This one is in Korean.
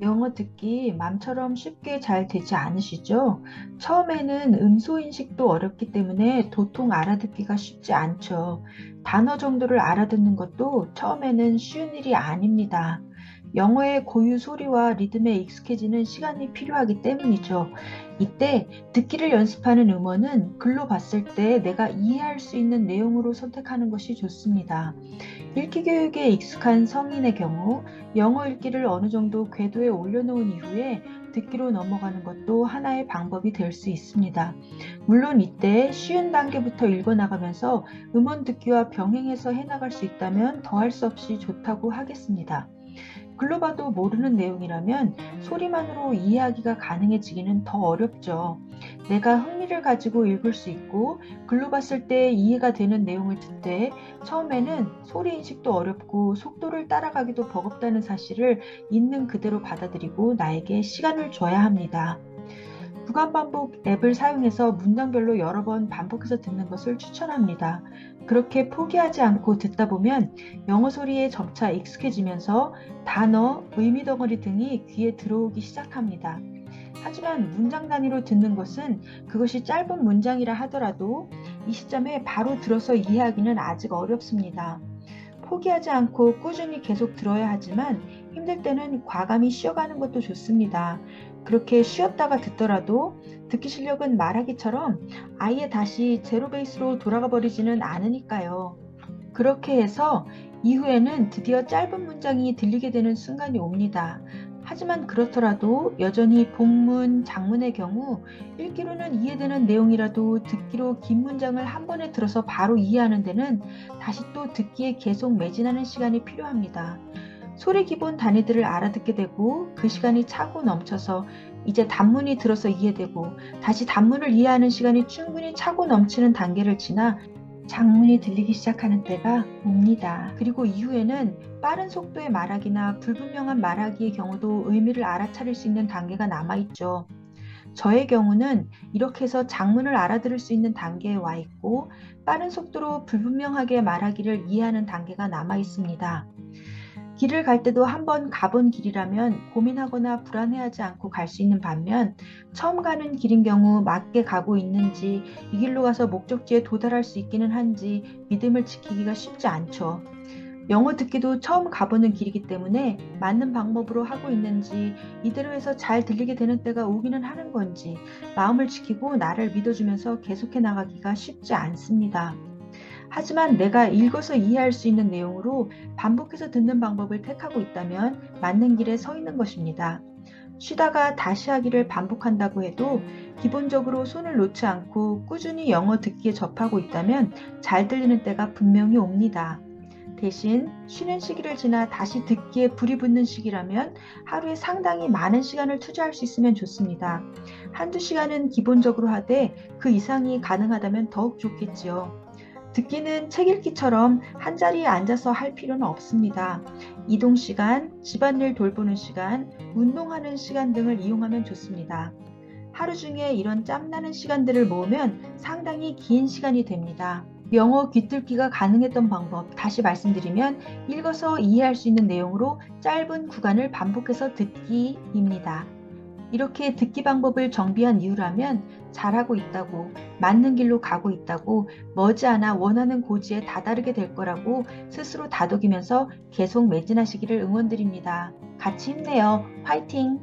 영어 듣기 맘처럼 쉽게 잘 되지 않으시죠? 처음에는 음소 인식도 어렵기 때문에 도통 알아듣기가 쉽지 않죠. 단어 정도를 알아듣는 것도 처음에는 쉬운 일이 아닙니다. 영어의 고유 소리와 리듬에 익숙해지는 시간이 필요하기 때문이죠. 이때 듣기를 연습하는 음원은 글로 봤을 때 내가 이해할 수 있는 내용으로 선택하는 것이 좋습니다. 읽기 교육에 익숙한 성인의 경우 영어 읽기를 어느 정도 궤도에 올려놓은 이후에 듣기로 넘어가는 것도 하나의 방법이 될 수 있습니다. 물론 이때 쉬운 단계부터 읽어나가면서 음원 듣기와 병행해서 해나갈 수 있다면 더할 수 없이 좋다고 하겠습니다. 글로 봐도 모르는 내용이라면 소리만으로 이해하기가 가능해지기는 더 어렵죠. 내가 흥미를 가지고 읽을 수 있고 글로 봤을 때 이해가 되는 내용을 듣되 처음에는 소리 인식도 어렵고 속도를 따라가기도 버겁다는 사실을 있는 그대로 받아들이고 나에게 시간을 줘야 합니다. 구간 반복 앱을 사용해서 문장별로 여러 번 반복해서 듣는 것을 추천합니다. 그렇게 포기하지 않고 듣다 보면 영어 소리에 점차 익숙해지면서 단어, 의미 덩어리 등이 귀에 들어오기 시작합니다. 하지만 문장 단위로 듣는 것은 그것이 짧은 문장이라 하더라도 이 시점에 바로 들어서 이해하기는 아직 어렵습니다. 포기하지 않고 꾸준히 계속 들어야 하지만 힘들 때는 과감히 쉬어가는 것도 좋습니다. 그렇게 쉬었다가 듣더라도 듣기 실력은 말하기처럼 아예 다시 제로 베이스로 돌아가 버리지는 않으니까요. 그렇게 해서 이후에는 드디어 짧은 문장이 들리게 되는 순간이 옵니다. 하지만 그렇더라도 여전히 복문, 장문의 경우 읽기로는 이해되는 내용이라도 듣기로 긴 문장을 한 번에 들어서 바로 이해하는 데는 다시 또 듣기에 계속 매진하는 시간이 필요합니다. 소리 기본 단위들을 알아듣게 되고 그 시간이 차고 넘쳐서 이제 단문이 들어서 이해되고 다시 단문을 이해하는 시간이 충분히 차고 넘치는 단계를 지나 장문이 들리기 시작하는 때가 옵니다. 그리고 이후에는 빠른 속도의 말하기나 불분명한 말하기의 경우도 의미를 알아차릴 수 있는 단계가 남아있죠. 저의 경우는 이렇게 해서 장문을 알아들을 수 있는 단계에 와 있고 빠른 속도로 불분명하게 말하기를 이해하는 단계가 남아 있습니다. 길을 갈 때도 한번 가본 길이라면 고민하거나 불안해하지 않고 갈 수 있는 반면 처음 가는 길인 경우 맞게 가고 있는지 이 길로 가서 목적지에 도달할 수 있기는 한지 믿음을 지키기가 쉽지 않죠. 영어 듣기도 처음 가보는 길이기 때문에 맞는 방법으로 하고 있는지 이대로 해서 잘 들리게 되는 때가 오기는 하는 건지 마음을 지키고 나를 믿어주면서 계속해 나가기가 쉽지 않습니다. 하지만 내가 읽어서 이해할 수 있는 내용으로 반복해서 듣는 방법을 택하고 있다면 맞는 길에 서 있는 것입니다. 쉬다가 다시 하기를 반복한다고 해도 기본적으로 손을 놓지 않고 꾸준히 영어 듣기에 접하고 있다면 잘 들리는 때가 분명히 옵니다. 대신 쉬는 시기를 지나 다시 듣기에 불이 붙는 시기라면 하루에 상당히 많은 시간을 투자할 수 있으면 좋습니다. 한두 시간은 기본적으로 하되 그 이상이 가능하다면 더욱 좋겠지요. 듣기는 책 읽기처럼 한자리에 앉아서 할 필요는 없습니다. 이동 시간, 집안일 돌보는 시간, 운동하는 시간 등을 이용하면 좋습니다. 하루 중에 이런 짬나는 시간들을 모으면 상당히 긴 시간이 됩니다. 영어 귀뚫기가 가능했던 방법 다시 말씀드리면 읽어서 이해할 수 있는 내용으로 짧은 구간을 반복해서 듣기입니다. 이렇게 듣기 방법을 정비한 이유라면 잘하고 있다고, 맞는 길로 가고 있다고, 머지않아 원하는 고지에 다다르게 될 거라고 스스로 다독이면서 계속 매진하시기를 응원드립니다. 같이 힘내요. 화이팅!